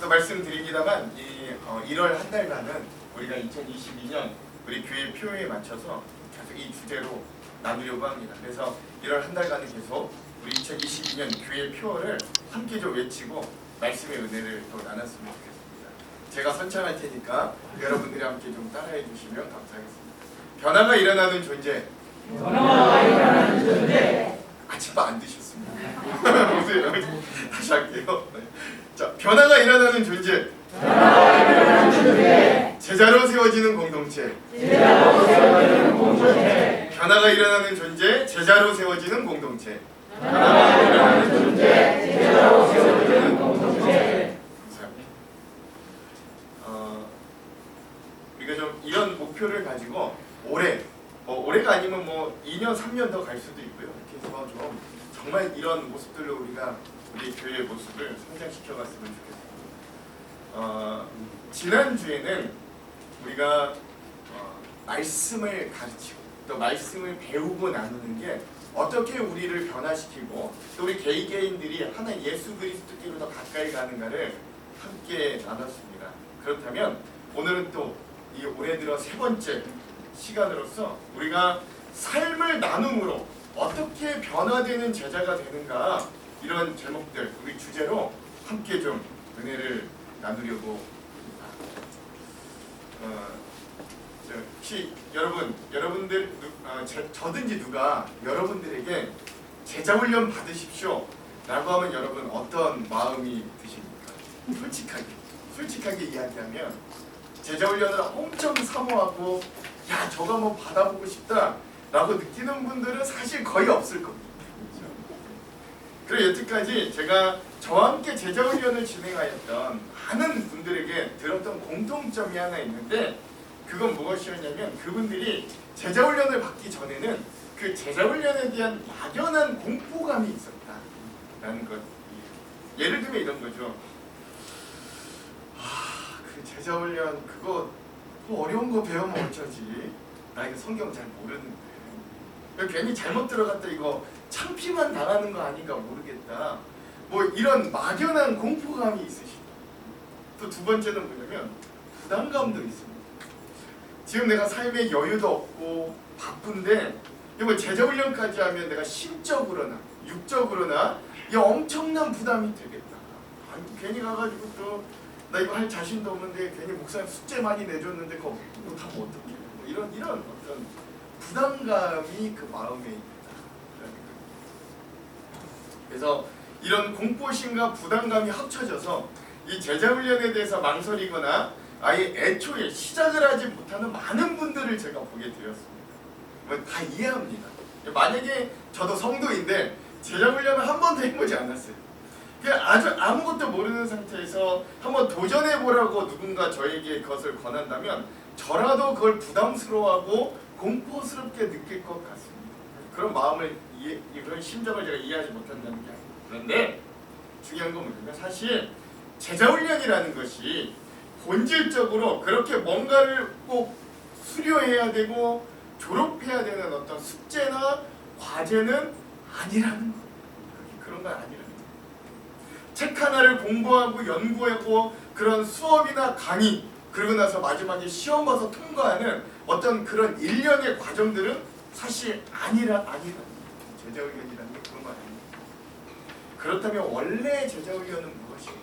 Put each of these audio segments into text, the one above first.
또 말씀드립니다만 1월 한 달간은 우리가 2022년 우리 교회 표에 맞춰서 계속 이 주제로 나누려고 합니다. 그래서 1월 한 달간은 계속 우리 2022년 교회 표어를 함께 좀 외치고 말씀의 은혜를 또 나눴으면 좋겠습니다. 제가 선창할 테니까 여러분들이 함께 좀 따라해 주시면 감사하겠습니다. 변화가 일어나는 존재. 변화가 일어나는 존재. 아침밥 안 드셨습니다. 보세요. 다시 할게요. 자, 변화가 일어나는 존재. 변화가 일어나는 존재. 제자로 세워지는 공동체. 제자로 세워지는 공동체. 변화가 일어나는 존재, 제자로 세워지는 공동체. 변화가 일어나는 존재. 제자로 세워지는 공동체. 감사합니다. 우리가 좀 이런 목표를 가지고 올해가 아니면 뭐 2년, 3년 더 갈 수도 있고요. 이렇게 해서 좀 정말 이런 모습들로 우리가 우리 교회의 모습을 성장시켜 갔으면 좋겠습니다. 지난주에는 우리가 말씀을 가르치고 또 말씀을 배우고 나누는 게 어떻게 우리를 변화시키고 또 우리 개개인들이 하나 예수 그리스도께로 더 가까이 가는가를 함께 나눴습니다. 그렇다면 오늘은 또 이 올해 들어 세 번째 시간으로서 우리가 삶을 나눔으로 어떻게 변화되는 제자가 되는가, 이런 제목들 우리 주제로 함께 좀 은혜를 나누려고 합니다. 혹시 여러분들 저든지 누가 여러분들에게 제자훈련 받으십시오 라고 하면 여러분 어떤 마음이 드십니까? 솔직하게 이야기하면 제자훈련을 엄청 사모하고 야 저거 한번 받아보고 싶다 라고 느끼는 분들은 사실 거의 없을 겁니다. 그리고 여태까지 제가 저와 함께 제자훈련을 진행하였던 많은 분들에게 들었던 공통점이 하나 있는데, 그건 무엇이었냐면 그분들이 제자훈련을 받기 전에는 그 제자훈련에 대한 막연한 공포감이 있었다라는 것. 예를 들면 이런 거죠. 그 제자훈련 그거 뭐 어려운 거 배우면 어쩌지? 나 이거 성경 잘 모르는데 괜히 잘못 들어갔다 이거 창피만 당하는 거 아닌가 모르겠다. 뭐 이런 막연한 공포감이 있으시다. 또 두 번째는 뭐냐면 부담감도 있습니다. 지금 내가 삶에 여유도 없고 바쁜데 이거 제자훈련까지 하면 내가 심적으로나 육적으로나 이 엄청난 부담이 되겠다. 아니, 괜히 가가지고 또 나 이거 할 자신도 없는데 괜히 목사님 숙제 많이 내줬는데 그거 못하면 어떡해. 뭐 이런 어떤 부담감이 그 마음에 있다. 그래서 이런 공포심과 부담감이 합쳐져서 이 제자훈련에 대해서 망설이거나 아예 애초에 시작을 하지 못하는 많은 분들을 제가 보게 되었습니다. 다 이해합니다. 만약에 저도 성도인데 제자훈련을 한 번도 해보지 않았어요. 아주 아무것도 모르는 상태에서 한번 도전해보라고 누군가 저에게 그것을 권한다면 저라도 그걸 부담스러워하고 공포스럽게 느낄 것 같습니다. 그런 마음을 그런 심정을 제가 이해하지 못한다는 게 아니에요. 그런데 중요한 건 뭐냐면 사실 제자훈련이라는 것이 본질적으로 그렇게 뭔가를 꼭 수료해야 되고 졸업해야 되는 어떤 숙제나 과제는 아니라는 거예요. 그런 건 아니라는 거예요. 책 하나를 공부하고 연구하고 그런 수업이나 강의, 그러고 나서 마지막에 시험 봐서 통과하는 어떤 그런 일련의 과정들은 사실 아니라는 거예요. 제자훈련이라는 게 그런 건 아닙니다. 그렇다면 원래 제자훈련은 무엇인가?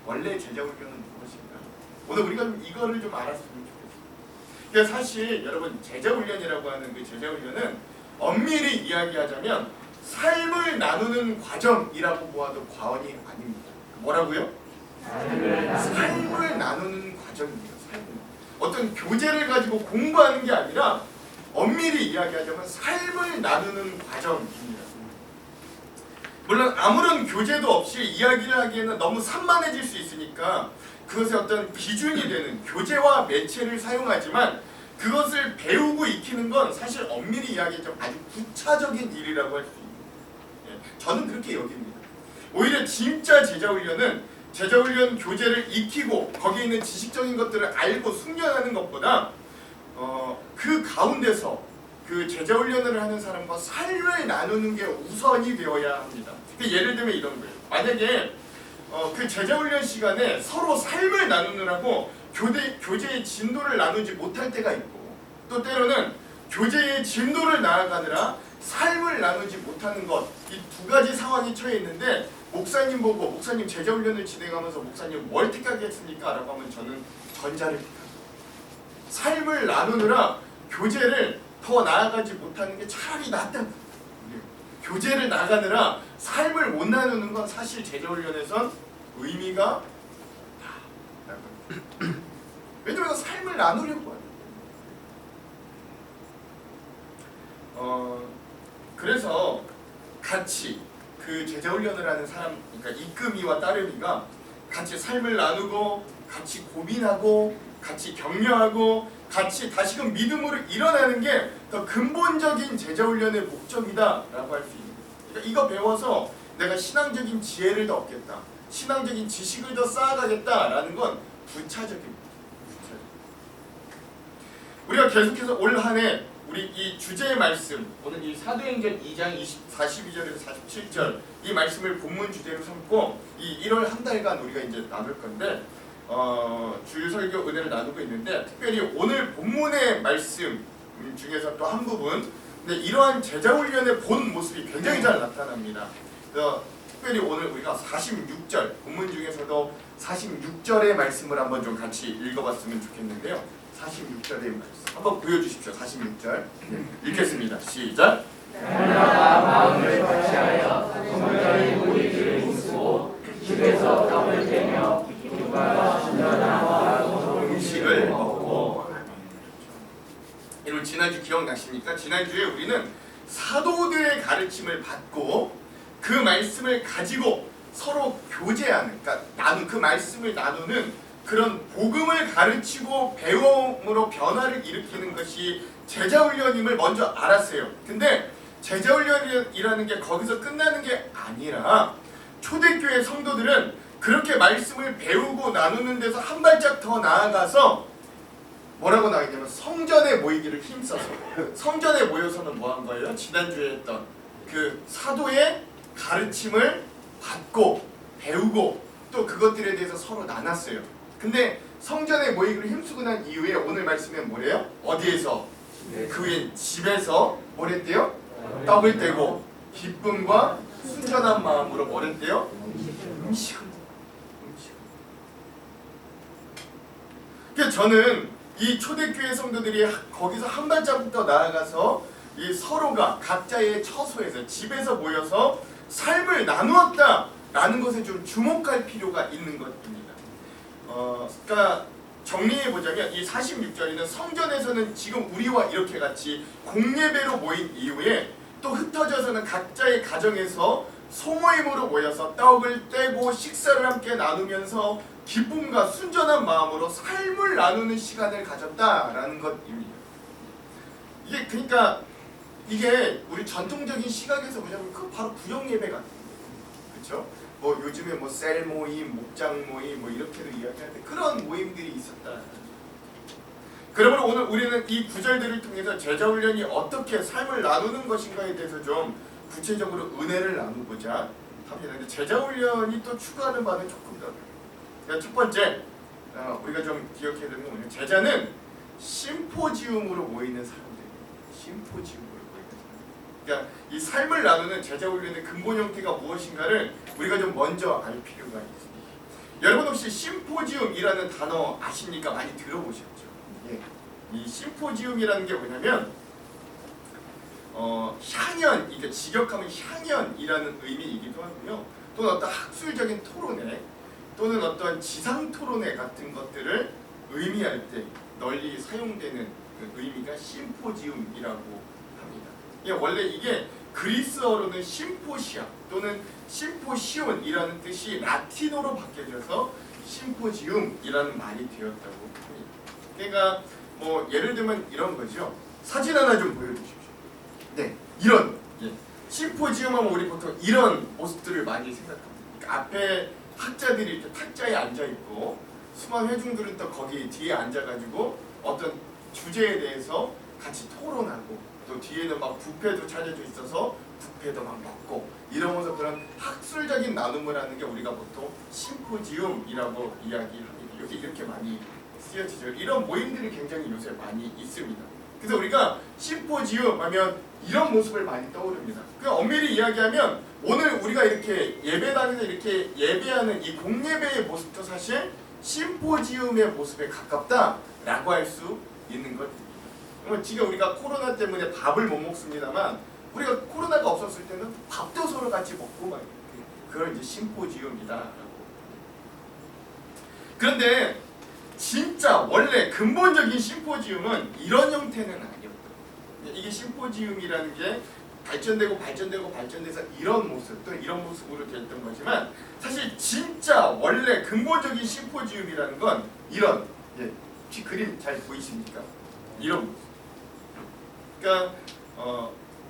원래 제자훈련은 무엇인가? 오늘 우리가 이거를 좀 알았으면 좋겠습니다. 그러니까 사실 여러분 제자훈련이라고 하는 그 제자훈련은 엄밀히 이야기하자면 삶을 나누는 과정이라고 보아도 과언이 아닙니다. 뭐라고요? 삶을 나누는 과정입니다. 어떤 교재를 가지고 공부하는 게 아니라 엄밀히 이야기하자면 삶을 나누는 과정입니다. 물론 아무런 교재도 없이 이야기를 하기에는 너무 산만해질 수 있으니까 그것의 어떤 기준이 되는 교재와 매체를 사용하지만 그것을 배우고 익히는 건 사실 엄밀히 이야기하자면 아주 부차적인 일이라고 할 수 있습니다. 저는 그렇게 여깁니다. 오히려 진짜 제자훈련은 제자훈련 교재를 익히고 거기에 있는 지식적인 것들을 알고 숙련하는 것보다 그 가운데서 그 제자훈련을 하는 사람과 삶을 나누는 게 우선이 되어야 합니다. 예를 들면 이런 거예요. 만약에 그 제자훈련 시간에 서로 삶을 나누느라고 교제의 진도를 나누지 못할 때가 있고, 또 때로는 교제의 진도를 나아가느라 삶을 나누지 못하는 것, 이 두 가지 상황이 처해 있는데, 목사님 보고 목사님 제자훈련을 진행하면서 목사님 뭘 택하겠습니까? 라고 하면 저는 전자를 택합니다. 삶을 나누느라 교제를 더 나아가지 못하는 게 차라리 낫다. 교제를 나가느라 삶을 못 나누는 건 사실 제자훈련에선 의미가 없다. 왜냐면 삶을 나누려고 하는. 그래서 같이 그 제자훈련을 하는 사람, 그러니까 이끔이와 따름이가 같이 삶을 나누고, 같이 고민하고, 같이 격려하고, 같이 다시금 믿음으로 일어나는 게 더 근본적인 제자훈련의 목적이다라고 할 수 있는 거예요. 그러니까 이거 배워서 내가 신앙적인 지혜를 더 얻겠다, 신앙적인 지식을 더 쌓아가겠다라는 건 부차적입니다. 우리가 계속해서 올 한 해 우리 이 주제의 말씀, 오늘 이 사도행전 2장 42절에서 47절 이 말씀을 본문 주제로 삼고 이 1월 한 달간 우리가 이제 나눌 건데, 주일 설교 은혜를 나누고 있는데, 특별히 오늘 본문의 말씀 중에서 또 한 부분, 근데 이러한 제자훈련의 본 모습이 굉장히 잘 나타납니다. 그래서 특별히 오늘 우리가 46절, 본문 중에서도 46절의 말씀을 한번 좀 같이 읽어봤으면 좋겠는데요. 46절의 말씀 한번 보여주십시오. 46절 읽겠습니다. 시작. 날마다 마음을 같이하여 성결히 우리들을 힘쓰고 집에서 떡을 떼며 기쁨과 순전함과 음식을 먹고. 여러분 지난주 기억나십니까? 지난주에 우리는 사도들의 가르침을 받고 그 말씀을 가지고 서로 교제하는, 그러니까 그 말씀을 나누는 그런 복음을 가르치고 배움으로 변화를 일으키는 것이 제자훈련임을 먼저 알았어요. 근데 제자훈련이라는 게 거기서 끝나는 게 아니라 초대교회 성도들은 그렇게 말씀을 배우고 나누는 데서 한 발짝 더 나아가서 뭐라고 나왔냐면 성전에 모이기를 힘써서, 성전에 모여서는 뭐 한 거예요? 지난주에 했던 그 사도의 가르침을 받고 배우고 또 그것들에 대해서 서로 나눴어요. 근데 성전에 모이기를 힘쓰고 난 이후에 오늘 말씀에 뭐래요? 어디에서? 그 후에 집에서 뭐랬대요? 떡을 떼고 기쁨과 순전한 마음으로 뭐랬대요? 음식을. 그래서 저는 이 초대교회 성도들이 거기서 한 발자국더 나아가서 이 서로가 각자의 처소에서 집에서 모여서 삶을 나누었다라는 것에 좀 주목할 필요가 있는 것입니다. 그러니까 정리해보자면 이 46절에는 성전에서는 지금 우리와 이렇게 같이 공예배로 모인 이후에 또 흩어져서는 각자의 가정에서 소모임으로 모여서 떡을 떼고 식사를 함께 나누면서 기쁨과 순전한 마음으로 삶을 나누는 시간을 가졌다라는 것입니다. 이게 그러니까 이게 우리 전통적인 시각에서 보자면 그 바로 구역 예배 같은 거예요. 그렇죠? 뭐 요즘에 뭐 셀 모임, 목장 모임 뭐 이렇게도 이야기하는데 그런 모임들이 있었다. 그러므로 오늘 우리는 이 구절들을 통해서 제자훈련이 어떻게 삶을 나누는 것인가에 대해서 좀 구체적으로 은혜를 나누고자 합니다. 근데 제자훈련이 또 추구하는 바는 조금 더. 그러니까 첫 번째 우리가 좀 기억해야 되는 건 뭐냐면 제자는 심포지움으로 모이는 사람들이에요. 심포지움으로 모이는 사람들. 그러니까 이 삶을 나누는 제자훈련의 근본 형태가 무엇인가를 우리가 좀 먼저 알 필요가 있습니다. 여러분 혹시 심포지움이라는 단어 아십니까? 많이 들어보셨죠? 예. 이 심포지움이라는 게 뭐냐면 향연, 이게 직역하면 향연이라는 의미이기도 하고요. 또는 어떤 학술적인 토론회 또는 어떤 지상 토론회 같은 것들을 의미할 때 널리 사용되는 그 의미가 심포지움이라고 합니다. 원래 이게 그리스어로는 심포시아 또는 심포시온이라는 뜻이 라틴어로 바뀌어져서 심포지움이라는 말이 되었다고 합니다. 그러니까 뭐 예를 들면 이런 거죠. 사진 하나 좀 보여주십시오. 네, 이런 심포지움 하면 우리 보통 이런 모습들을 많이 생각합니다. 그러니까 앞에 학자들이 이렇게 탁자에 앉아 있고 수많은 회중들은 또 거기 뒤에 앉아가지고 어떤 주제에 대해서 같이 토론하고 또 뒤에는 막 뷔페도 차려져 있어서 뷔페도 막 먹고 이러면서 그런 학술적인 나눔을 하는 게 우리가 보통 심포지움이라고 이야기합니다. 요새 이렇게 많이 쓰여지죠. 이런 모임들이 굉장히 요새 많이 있습니다. 그래서 우리가 심포지움 하면 이런 모습을 많이 떠오릅니다. 그 엄밀히 이야기하면 오늘 우리가 이렇게 예배당에서 이렇게 예배하는 이 공예배의 모습도 사실 심포지움의 모습에 가깝다라고 할 수 있는 것입니다. 지금 우리가 코로나 때문에 밥을 못 먹습니다만 우리가 코로나가 없었을 때는 밥도 서로 같이 먹고 막 그걸 이제 심포지움이다라고. 그런데 진짜 원래 근본적인 심포지움은 이런 형태는 아니었거든요. 이게 심포지움이라는 게 발전돼서 이런 모습 또 이런 모습으로 됐던 거지만 사실 진짜 원래 근본적인 심포지움이라는 건 이런 혹시 그림 잘 보이십니까? 이런 모습. 그러니까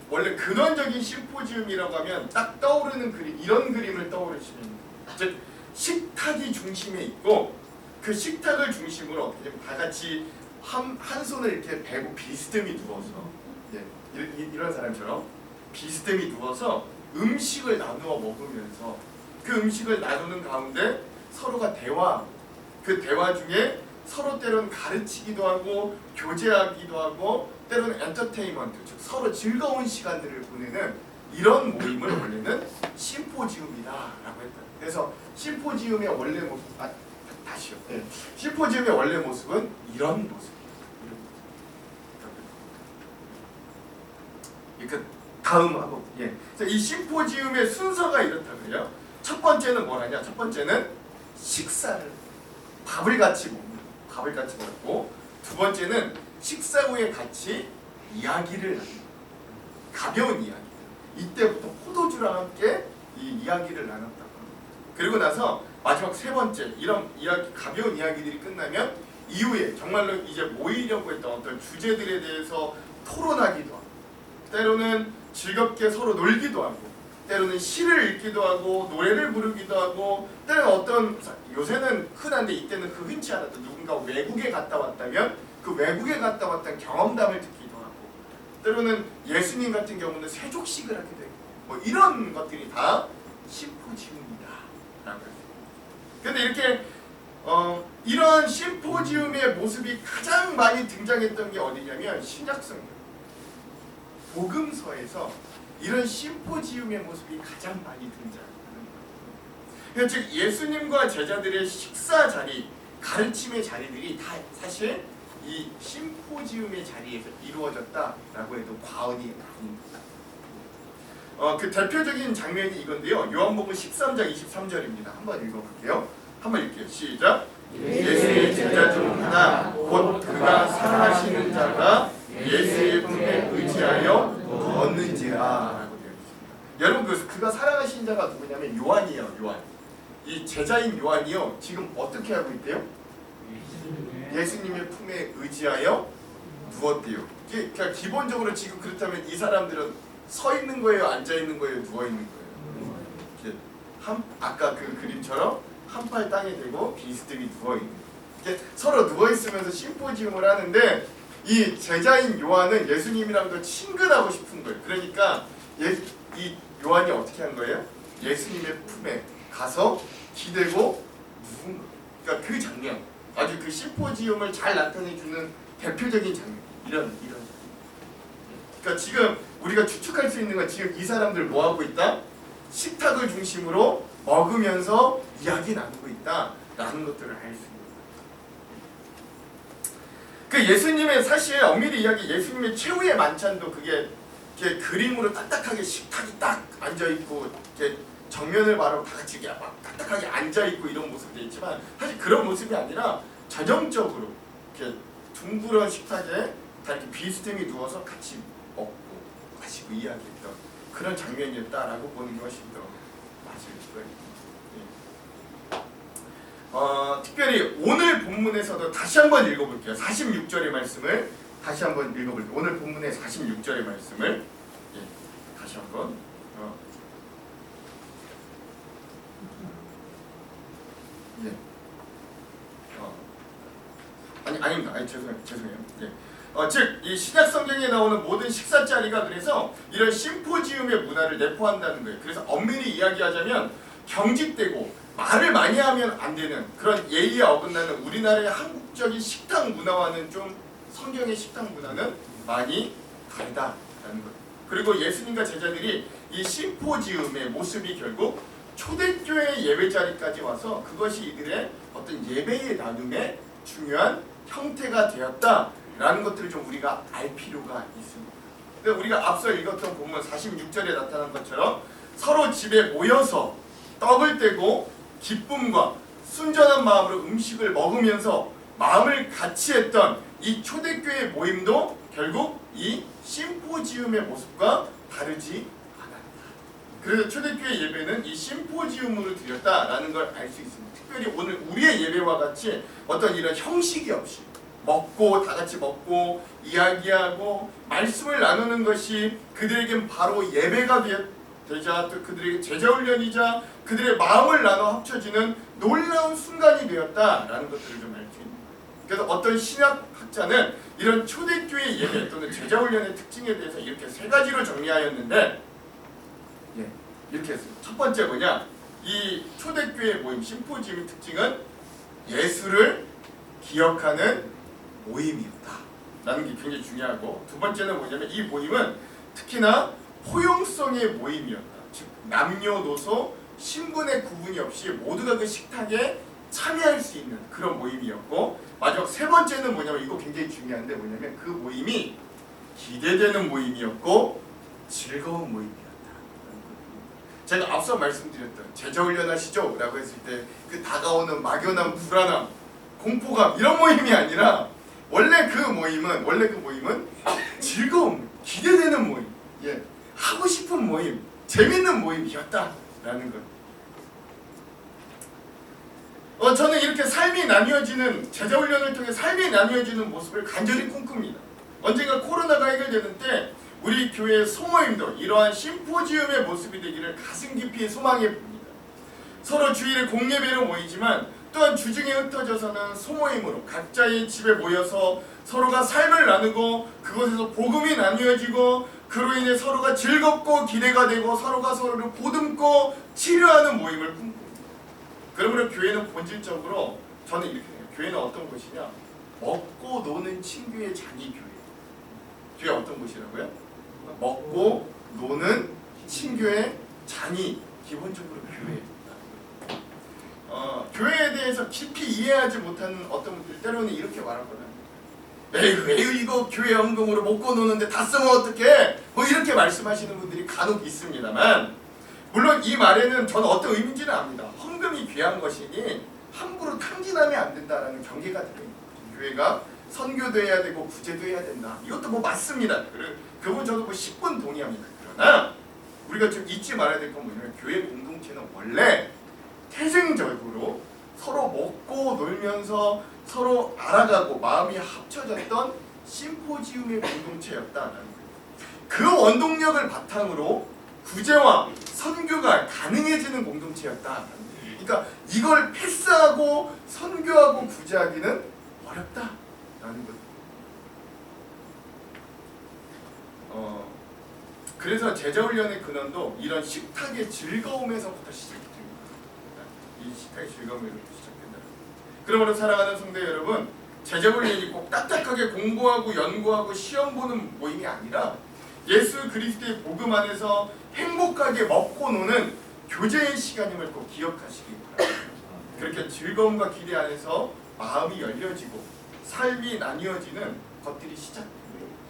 원래 근원적인 심포지움이라고 하면 딱 떠오르는 그림 이런 그림을 떠오르시면 됩니다. 즉 식탁이 중심에 있고 그 식탁을 중심으로 어떻게 되면 다 같이 한 손을 이렇게 베고 비스듬히 누워서 이런 사람처럼 비스듬히 누워서 음식을 나누어 먹으면서 그 음식을 나누는 가운데 서로가 그 대화 중에 서로 때로는 가르치기도 하고 교제하기도 하고 때로는 엔터테인먼트 즉 서로 즐거운 시간들을 보내는 이런 모임을 원래는 심포지움이다라고 했다. 그래서 심포지움의 원래 모습 심포지움의 원래 모습은 이런 모습입니다. 그 다음 한번 이 심포지움의 순서가 이렇다고요. 첫 번째는 뭐라냐? 첫 번째는 밥을 같이 먹고 두 번째는 식사 후에 같이 이야기를 나눕니다. 가벼운 이야기. 이때부터 포도주랑 함께 이 이야기를 나눴다고 합니다. 그리고 나서 마지막 세 번째 이런 이야기 가벼운 이야기들이 끝나면 이후에 정말로 이제 모이려고 했던 어떤 주제들에 대해서 토론하기도 하고 때로는 즐겁게 서로 놀기도 하고 때로는 시를 읽기도 하고 노래를 부르기도 하고 때로는 어떤 요새는 흔한데 이때는 그 흔치 않았던 누군가 외국에 갔다 왔다면 그 외국에 갔다 왔던 경험담을 듣기도 하고 때로는 예수님 같은 경우는 세족식을 하게 되고 뭐 이런 것들이 다 심포지움이다라고 했습니다. 그런데 이렇게 이런 심포지움의 모습이 가장 많이 등장했던 게 어디냐면 신약성경 복음서에서 이런 심포지움의 모습이 가장 많이 등장하는 거예요. 즉 예수님과 제자들의 식사 자리, 가르침의 자리들이 다 사실 이 심포지움의 자리에서 이루어졌다라고 해도 과언이 아닙니다. 그 대표적인 장면이 이건데요. 요한복음 13장 23절입니다. 한번 읽어볼게요. 한번 읽게요. 시작. 예수의 제자 중 하나 곧 그가 사랑하시는 자가 예수의 품에 의지하여 걷는지라 라고 되어 있습니다. 여러분 그가 사랑하신 자가 누구냐면 요한이에요. 요한. 이 제자인 요한이요. 지금 어떻게 하고 있대요? 예수님의 품에 의지하여 누웠대요. 그러니까 기본적으로 지금 그렇다면 이 사람들은 서 있는 거예요? 앉아 있는 거예요? 누워 있는 거예요? 아까 그 그림처럼 한 팔 땅에 대고 비스듬히 누워 있는 거예요. 서로 누워 있으면서 심포지움을 하는데 이 제자인 요한은 예수님이랑도 친근하고 싶은 거예요. 그러니까 이 요한이 어떻게 한 거예요? 예수님의 품에 가서 기대고 누운 거예요. 그러니까 그 장면, 아주 그 심포지움을 잘 나타내주는 대표적인 장면. 이런. 그러니까 지금 우리가 추측할 수 있는 건 지금 이 사람들 뭐 하고 있다? 식탁을 중심으로 먹으면서 이야기 나누고 있다라는 것들을 알 수 있는. 그 예수님의 사실 엄밀히 이야기 예수님의 최후의 만찬도 그게 이렇게 그림으로 딱딱하게 식탁이 딱 앉아 있고 이렇게 정면을 바로 다 같이 이렇게 막 딱딱하게 앉아 있고 이런 모습도 있지만 사실 그런 모습이 아니라 전형적으로 이렇게 둥그런 식탁에 다 이렇게 비스듬히 누워서 같이 먹고 마시고 이야기했던 그런 장면이었다라고 보는 게 훨씬 더 맞을 거예요. 특별히 오늘 본문에서도 다시 한번 읽어볼게요. 46절의 말씀을 다시 한번 읽어볼게요. 오늘 본문의 46절의 말씀을 다시 한번 아닙니다. 죄송해요. 즉 이 신약 성경에 나오는 모든 식사 자리가 그래서 이런 심포지움의 문화를 내포한다는 거예요. 그래서 엄밀히 이야기하자면 경직되고 말을 많이 하면 안 되는 그런 예의에 어긋나는 우리나라의 한국적인 식탁 문화와는 좀 성경의 식탁 문화는 많이 다르다라는 거예요. 그리고 예수님과 제자들이 이 심포지움의 모습이 결국 초대교회 예배 자리까지 와서 그것이 이들의 어떤 예배의 나눔의 중요한 형태가 되었다라는 것들을 좀 우리가 알 필요가 있습니다. 근데 우리가 앞서 읽었던 본문 46절에 나타난 것처럼 서로 집에 모여서 떡을 떼고 기쁨과 순전한 마음으로 음식을 먹으면서 마음을 같이 했던 이 초대교회 모임도 결국 이 심포지움의 모습과 다르지 않았다. 그래서 초대교회 예배는 이 심포지움으로 드렸다라는 걸 알 수 있습니다. 특별히 오늘 우리의 예배와 같이 어떤 이런 형식이 없이 먹고 다 같이 먹고 이야기하고 말씀을 나누는 것이 그들에겐 바로 예배가 되자 또 그들에게 제자훈련이자 그들의 마음을 나눠 합쳐지는 놀라운 순간이 되었다라는 것들을 좀 알 수 있습니다. 그래서 어떤 신학학자는 이런 초대교회 예배 또는 제자훈련의 특징에 대해서 이렇게 세 가지로 정리하였는데 이렇게 했어요. 첫 번째 뭐냐? 이 초대교회 모임 심포지움의 특징은 예수를 기억하는 모임이었다 라는 게 굉장히 중요하고, 두 번째는 뭐냐면 이 모임은 특히나 포용성의 모임이었다. 즉 남녀노소 신분의 구분이 없이 모두가 그 식탁에 참여할 수 있는 그런 모임이었고, 마지막 세 번째는 뭐냐면 이거 굉장히 중요한데 뭐냐면 그 모임이 기대되는 모임이었고 즐거운 모임이었다. 제가 앞서 말씀드렸던 제자훈련 하시죠? 라고 했을 때 그 다가오는 막연한 불안함, 공포감 이런 모임이 아니라 원래 그 모임은 즐거움, 기대되는 모임, 하고 싶은 모임, 재밌는 모임이었다라는 것. 저는 이렇게 삶이 나뉘어지는 제자훈련을 통해 삶이 나뉘어지는 모습을 간절히 꿈꿉니다. 언젠가 코로나가 해결되는 때 우리 교회의 소모임도 이러한 심포지움의 모습이 되기를 가슴 깊이 소망해 봅니다. 서로 주일에 공예배로 모이지만 또한 주중에 흩어져서는 소모임으로 각자의 집에 모여서 서로가 삶을 나누고 그곳에서 복음이 나뉘어지고 그로 인해 서로가 즐겁고 기대가 되고 서로가 서로를 보듬고 치료하는 모임을 꿈꿉니다. 그러므로 교회는 본질적으로 저는 이렇게 생각해요. 교회는 어떤 곳이냐? 먹고 노는 친구의 장이 교회. 교회 어떤 곳이라고요? 먹고 노는 친구의 장이 기본적으로 교회입니다. 교회에 대해서 깊이 이해하지 못하는 어떤 분들 때로는 이렇게 말하거든요. 에휴 이거 교회 헌금으로 먹고 노는데 다 쓰면 어떡해? 뭐 이렇게 말씀하시는 분들이 간혹 있습니다만, 물론 이 말에는 저는 어떤 의미인지는 압니다. 헌금이 귀한 것이니 함부로 탕진하면 안 된다라는 경계가 들어있는 거죠. 교회가 선교도 해야 되고 구제도 해야 된다. 이것도 뭐 맞습니다. 그분 저도 뭐 10분 동의합니다. 그러나 우리가 좀 잊지 말아야 될 건 뭐냐면 교회 공동체는 원래 태생적으로 서로 먹고 놀면서 서로 알아가고 마음이 합쳐졌던 심포지움의 공동체였다라는 거예요. 그 원동력을 바탕으로 구제와 선교가 가능해지는 공동체였다라는 거예요. 그러니까 이걸 패스하고 선교하고 구제하기는 어렵다라는 거예요. 그래서 제자훈련의 근원도 이런 식탁의 즐거움에서부터 시작됩니다. 이 식탁의 즐거움에서부터 시작된다. 그러므로 사랑하는 성도 여러분, 제자훈련이 꼭 딱딱하게 공부하고 연구하고 시험 보는 모임이 아니라 예수 그리스도의 복음 안에서 행복하게 먹고 노는 교제의 시간임을 꼭 기억하시기 바랍니다. 그렇게 즐거움과 기대 안에서 마음이 열려지고 삶이 나뉘어지는 것들이 시작됩니다.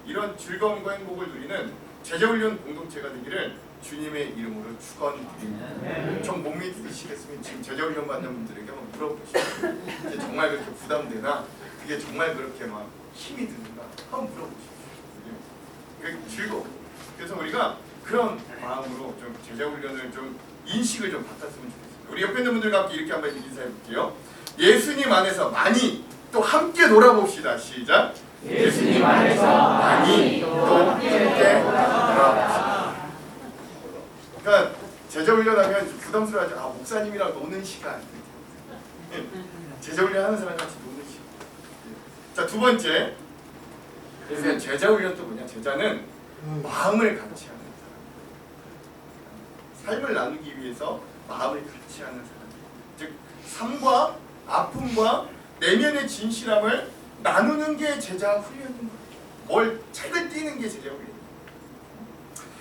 이런 즐거움과 행복을 누리는 제자훈련 공동체가 되기를 주님의 이름으로 축원드립니다. 좀 못 믿으시겠으면 지금 제자훈련 받는 분들에게 한번 물어보십시오. 이게 정말 그렇게 부담되나? 그게 정말 그렇게 막 힘이 드는가? 한번 물어보십시오. 그게 즐거워. 그래서 우리가 그런 마음으로 좀 제자훈련을 좀 인식을 좀 바꿨으면 좋겠습니다. 우리 옆에 있는 분들과 함께 이렇게 한번 인사해 볼게요. 예수님 안에서 많이 또 함께 놀아봅시다. 시작. 예수님 안에서 많이 또 함께 놀아봅시다. 그러니까 제자훈련하면 부담스러워하죠. 목사님이랑 노는 시간. 제자훈련 하는 사람 같이 노는 시간. 자, 두 번째, 그래서 제자 훈련도 뭐냐? 제자는 마음을 같이 하는 사람. 삶을 나누기 위해서 마음을 같이 하는 사람. 즉 삶과 아픔과 내면의 진실함을 나누는 게 제자 훈련인 거예요. 뭘 책을 띄는 게 제자 훈련.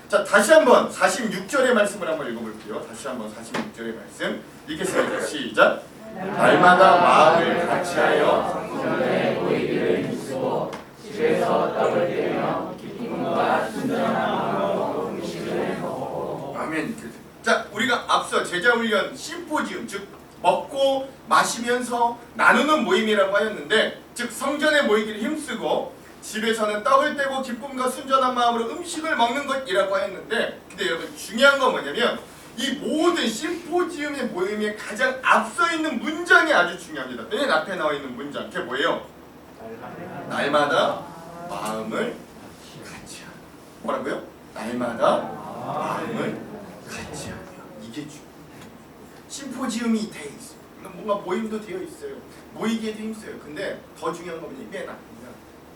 자, 다시 한번 46절의 말씀을 한번 읽어볼게요. 다시 한번 46절의 말씀 읽겠습니다. 시작. 날마다 마음을 같이하여 성전에 모이기를 힘쓰고 집에서 떡을 떼며 기쁨과 순전한 마음으로 음식을 먹고. 아멘. 자, 우리가 앞서 제자훈련 심포지움, 즉 먹고 마시면서 나누는 모임이라고 하였는데, 즉 성전에 모이기를 힘쓰고 집에서는 떡을 떼고 기쁨과 순전한 마음으로 음식을 먹는 것이라고 하였는데, 근데 여러분 중요한 건 뭐냐면 이 모든 심포지움의 모임에 가장 앞서 있는 문장이 아주 중요합니다. 맨 앞에 나와 있는 문장, 그게 뭐예요? 날마다 마음을 같이 하며. 뭐라고요? 날마다 마음을 같이 하며. 이게 중요해요. 심포지움이 돼 있어요. 뭔가 모임도 되어 있어요. 모이기에도 힘써요. 근데 더 중요한 건 맨 앞입니다.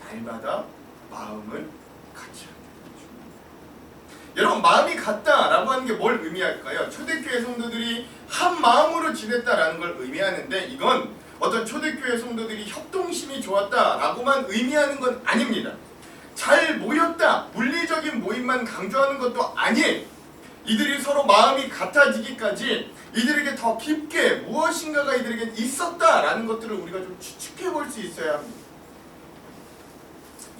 날마다 마음을 같이 하는 게 중요해요. 여러분, 마음이 같다라고 하는 게 뭘 의미할까요? 초대교회 성도들이 한 마음으로 지냈다라는 걸 의미하는데, 이건 어떤 초대교회 성도들이 협동심이 좋았다라고만 의미하는 건 아닙니다. 잘 모였다, 물리적인 모임만 강조하는 것도 아니에요. 이들이 서로 마음이 같아지기까지 이들에게 더 깊게 무엇인가가 이들에게 있었다라는 것들을 우리가 좀 추측해 볼 수 있어야 합니다.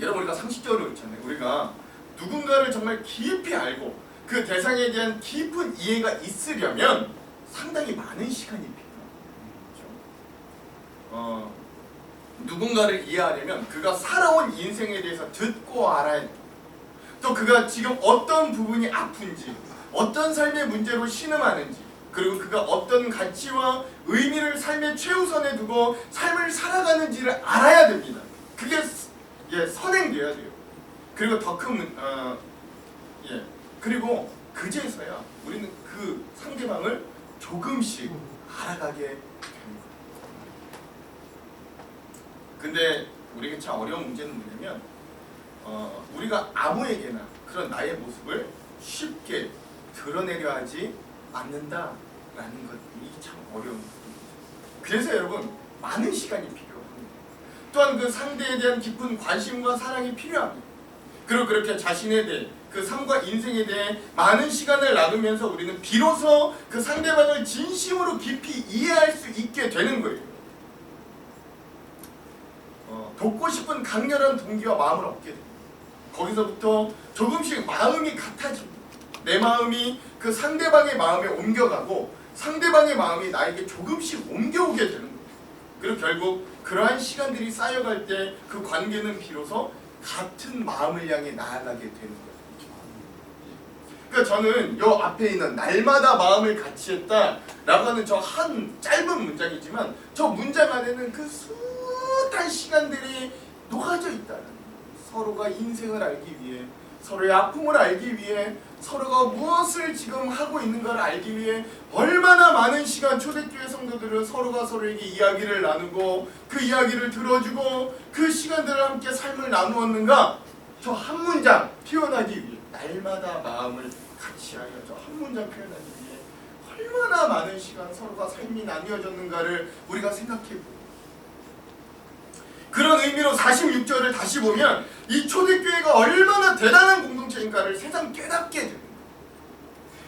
여러분, 우리가 상식적으로 있잖아요. 우리가 누군가를 정말 깊이 알고 그 대상에 대한 깊은 이해가 있으려면 상당히 많은 시간이 필요해요. 누군가를 이해하려면 그가 살아온 인생에 대해서 듣고 알아야 돼요. 또 그가 지금 어떤 부분이 아픈지, 어떤 삶의 문제로 신음하는지, 그리고 그가 어떤 가치와 의미를 삶의 최우선에 두고 삶을 살아가는지를 알아야 됩니다. 그게 선행돼야 돼요. 그리고 더 큰 그리고 그제서야 우리는 그 상대방을 조금씩 알아가게 됩니다. 근데 우리에게 참 어려운 문제는 뭐냐면 우리가 아무에게나 그런 나의 모습을 쉽게 드러내려 하지 않는다라는 것이 참 어려운 부분입니다. 그래서 여러분, 많은 시간이 필요합니다. 또한 그 상대에 대한 깊은 관심과 사랑이 필요합니다. 그리고 그렇게 자신에 대해, 그 삶과 인생에 대해 많은 시간을 나누면서 우리는 비로소 그 상대방을 진심으로 깊이 이해할 수 있게 되는 거예요. 돕고 싶은 강렬한 동기와 마음을 얻게 됩니다. 거기서부터 조금씩 마음이 같아집니다. 내 마음이 그 상대방의 마음에 옮겨가고 상대방의 마음이 나에게 조금씩 옮겨오게 되는 거예요. 그리고 결국 그러한 시간들이 쌓여갈 때 그 관계는 비로소 같은 마음을 향해 나아가게 되는 거예요. 그러니까 저는 요 앞에 있는 날마다 마음을 같이 했다라고 하는 저 한 짧은 문장이지만 저 문장 안에는 그 숱한 시간들이 녹아져 있다는 거예요. 서로가 인생을 알기 위해, 서로의 아픔을 알기 위해, 서로가 무엇을 지금 하고 있는가를 알기 위해 얼마나 많은 시간 초대교회 성도들은 서로가 서로에게 이야기를 나누고 그 이야기를 들어주고 그 시간들을 함께 삶을 나누었는가. 저 한 문장 표현하기 위해, 날마다 마음을 같이 하여 저 한 문장 표현하기 위해 얼마나 많은 시간 서로가 삶이 나뉘어졌는가를 우리가 생각해보고, 그런 의미로 46절을 다시 보면 이 초대교회가 얼마나 대단한 공동체인가를 새삼 깨닫게 됩니다.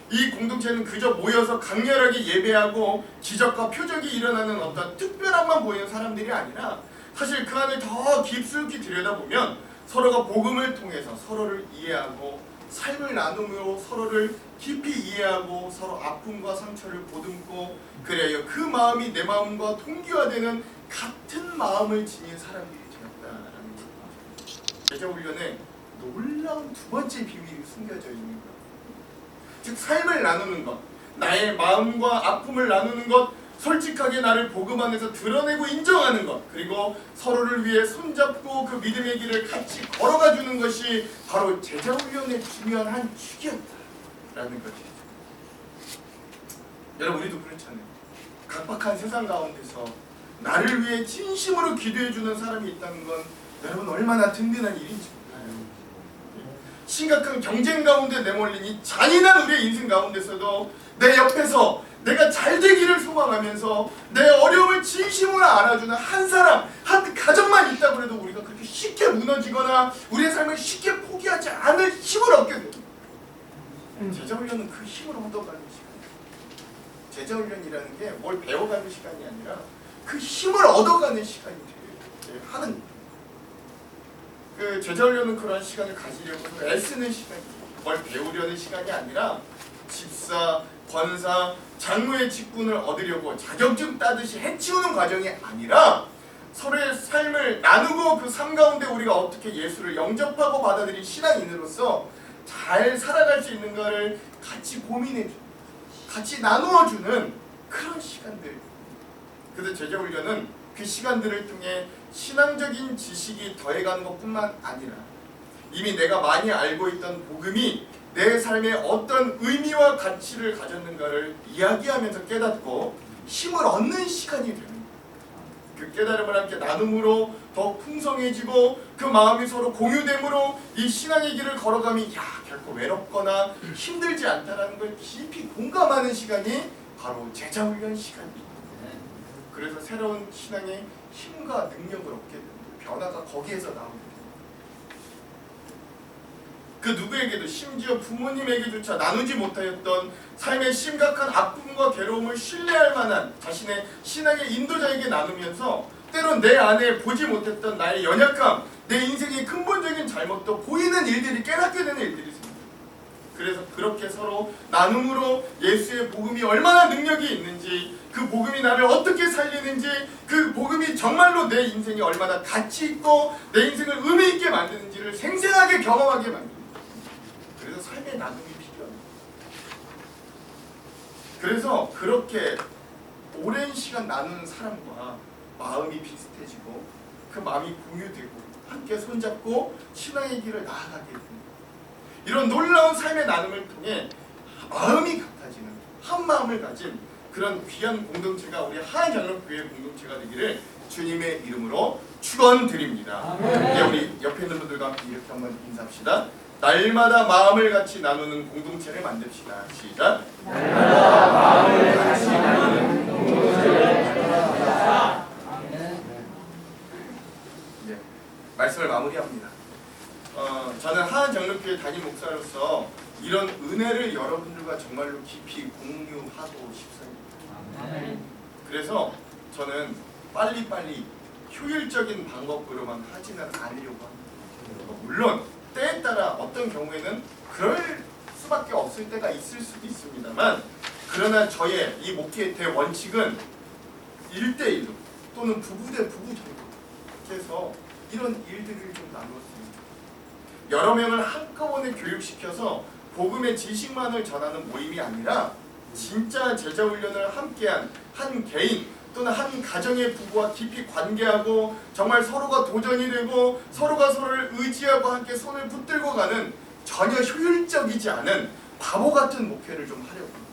이 공동체는 그저 모여서 강렬하게 예배하고 기적과 표적이 일어나는 어떤 특별함만 보이는 사람들이 아니라, 사실 그 안을 더 깊숙이 들여다보면 서로가 복음을 통해서 서로를 이해하고 삶을 나누며 서로를 깊이 이해하고 서로 아픔과 상처를 보듬고, 그래야 그 마음이 내 마음과 동기화되는 같은 마음을 지닌 사람들이 되었다라는 겁니다. 제자훈련에 놀라운 두 번째 비밀이 숨겨져 있는 것. 즉 삶을 나누는 것, 나의 마음과 아픔을 나누는 것, 솔직하게 나를 복음 안에서 드러내고 인정하는 것, 그리고 서로를 위해 손잡고 그 믿음의 길을 같이 걸어가 주는 것이 바로 제자훈련의 중요한 한 축이었다라는 것이죠. 여러분, 우리도 그렇잖아요. 각박한 세상 가운데서 나를 위해 진심으로 기도해 주는 사람이 있다는 건 여러분 얼마나 든든한 일인지 몰라요. 심각한 경쟁 가운데 내몰린 이 잔인한 우리의 인생 가운데서도 내 옆에서 내가 잘 되기를 소망하면서 내 어려움을 진심으로 알아주는 한 사람, 한 가정만 있다고 해도 우리가 그렇게 쉽게 무너지거나 우리의 삶을 쉽게 포기하지 않을 힘을 얻게 됩니다. 제자훈련은 그 힘을 얻어가는 시간이에요. 제자훈련이라는 게 뭘 배워가는 시간이 아니라 그 힘을 얻어가는 시간이 하는 그 제자훈련은 그런 시간을 가지려고 애쓰는 시간이에요. 뭘 배우려는 시간이 아니라 집사, 권사, 장로의 직분을 얻으려고 자격증 따듯이 해치우는 과정이 아니라 서로의 삶을 나누고 그 삶 가운데 우리가 어떻게 예수를 영접하고 받아들인 신앙인으로서 잘 살아갈 수 있는가를 같이 고민해주는, 같이 나누어주는 그런 시간들. 그래서 제자훈련은 그 시간들을 통해 신앙적인 지식이 더해가는 것뿐만 아니라 이미 내가 많이 알고 있던 복음이 내 삶에 어떤 의미와 가치를 가졌는가를 이야기하면서 깨닫고 힘을 얻는 시간이 되는 거예요. 그 깨달음을 함께 나눔으로 더 풍성해지고 그 마음이 서로 공유됨으로 이 신앙의 길을 걸어가면 결코 외롭거나 힘들지 않다는 걸 깊이 공감하는 시간이 바로 제자훈련 시간입니다. 그래서 새로운 신앙의 힘과 능력을 얻게 됩니다. 변화가 거기에서 나옵니다. 그 누구에게도 심지어 부모님에게조차 나누지 못하였던 삶의 심각한 아픔과 괴로움을 신뢰할 만한 자신의 신앙의 인도자에게 나누면서 때론 내 안에 보지 못했던 나의 연약함, 내 인생의 근본적인 잘못도 보이는 일들이 깨닫게 되는 일들이 있습니다. 그래서 그렇게 서로 나눔으로 예수의 복음이 얼마나 능력이 있는지, 그 복음이 나를 어떻게 살리는지, 그 복음이 정말로 내 인생이 얼마나 가치 있고 내 인생을 의미 있게 만드는지를 생생하게 경험하게 만듭니다. 그래서 삶의 나눔이 필요합니다. 그래서 그렇게 오랜 시간 나누는 사람과 마음이 비슷해지고 그 마음이 공유되고 함께 손잡고 신앙의 길을 나아가게 됩니다. 이런 놀라운 삶의 나눔을 통해 마음이 같아지는 한 마음을 가진 그런 귀한 공동체가 우리 하안장로교회 공동체가 되기를 주님의 이름으로 축원드립니다. 네, 우리 옆에 있는 분들과 함께 이렇게 한번 인사합시다. 날마다 마음을 같이 나누는 공동체를 만듭시다. 시작. 날마다 마음을 같이 나누는 공동체를 만듭시다. 네, 말씀을 마무리합니다. 저는 하안장로교회 담임 목사로서 이런 은혜를 여러분들과 정말로 깊이 공유하고 싶습니다. 그래서 저는 빨리빨리 효율적인 방법으로만 하지는 않으려고 합니다. 물론 때에 따라 어떤 경우에는 그럴 수밖에 없을 때가 있을 수도 있습니다만, 그러나 저의 이 목회의 대원칙은 1대1로 또는 부부 대 부부 정도 해서 이런 일들을 좀 나누었습니다. 여러 명을 한꺼번에 교육시켜서 복음의 지식만을 전하는 모임이 아니라 진짜 제자훈련을 함께한 한 개인 또는 한 가정의 부부와 깊이 관계하고 정말 서로가 도전이 되고 서로가 서로를 의지하고 함께 손을 붙들고 가는 전혀 효율적이지 않은 바보 같은 목회를 좀 하려고 합니다.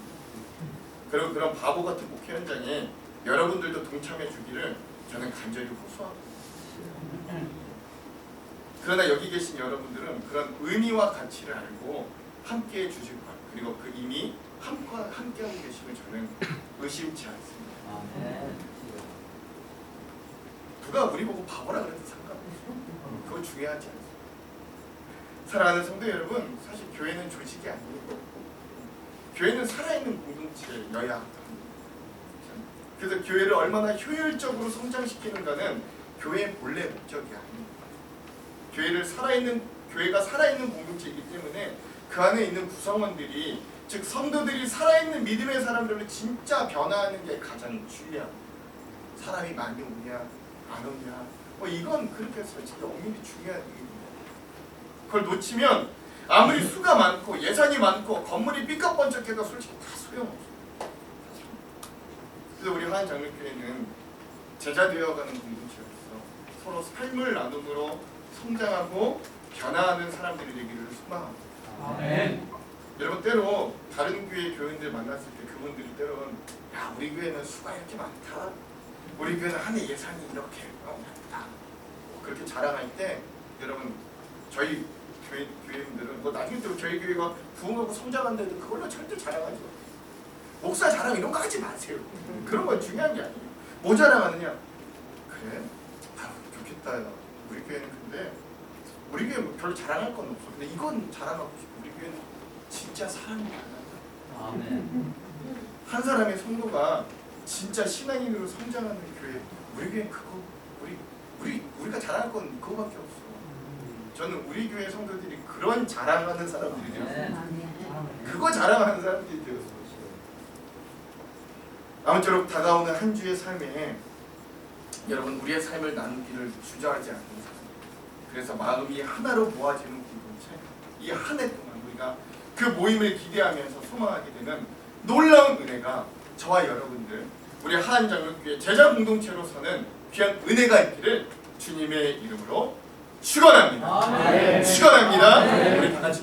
그리고 그런 바보 같은 목회 현장에 여러분들도 동참해 주기를 저는 간절히 호소합니다. 그러나 여기 계신 여러분들은 그런 의미와 가치를 알고 함께해 주실 것, 그리고 그 이미 함께하고 계심을 저는 의심치 않습니다. 누가 우리 보고 바보라 그래도 상관없어요. 그거 중요하지 않습니다. 사랑하는 성도 여러분, 사실 교회는 조직이 아니에요. 교회는 살아있는 공동체여야 합니다. 그래서 교회를 얼마나 효율적으로 성장시키는가는 교회의 본래 목적이 아닙니다. 교회가 살아있는 공동체이기 때문에 그 안에 있는 구성원들이, 즉 성도들이 살아있는 믿음의 사람들로 진짜 변화하는 게 가장 중요합니다. 사람이 많이 오냐 안 오냐 이건 그렇게 솔직히 엄밀히 중요한 일입니다. 그걸 놓치면 아무리 수가 많고 예산이 많고 건물이 삐까번쩍해도 솔직히 다 소용없어요. 그래서 우리 하안장로교회는 제자 되어가는 공동체로서 서로 삶을 나눔으로 성장하고 변화하는 사람들이 되기를 소망합니다. 아멘. 여러분, 때로 다른 교회 교인들 만났을 때 그분들이 때로는 야, 우리 교회는 수가 이렇게 많다, 우리 교회는 한 해 예산이 이렇게 많다, 그렇게 자랑할 때 여러분 저희 교회님들은 뭐 나중에 또 저희 교회가 부흥하고 성장한다는데 그걸로 절대 자랑하지 마세요. 목사 자랑 이런 거 하지 마세요. 그런 건 중요한 게 아니에요. 뭐 자랑하느냐? 그래? 아 좋겠다. 우리 교회는 근데 우리 교회 뭐 별로 자랑할 건 없어. 근데 이건 자랑하고 싶어. 우리 교회는 진짜 사람이 많아. 아멘. 한 사람의 성도가 진짜 신앙인으로 성장하는 교회. 우리 교회 그거 우리가 자랑할 건 그거밖에 없어. 저는 우리 교회 성도들이 그런 자랑하는 사람들이 되었어요. 그거 자랑하는 사람들이 되었어요. 아무쪼록 다가오는 한 주의 삶에 여러분 우리의 삶을 나누기를 주저하지 않는 삶. 그래서 마음이 하나로 모아지는 공동체. 이 한 해 동안 우리가 그 모임을 기대하면서 소망하게 되는 놀라운 은혜가 저와 여러분들 우리 하한장로교회 제자 공동체로서는 귀한 은혜가 있기를 주님의 이름으로 축원합니다. 축원합니다. 우리 다 같이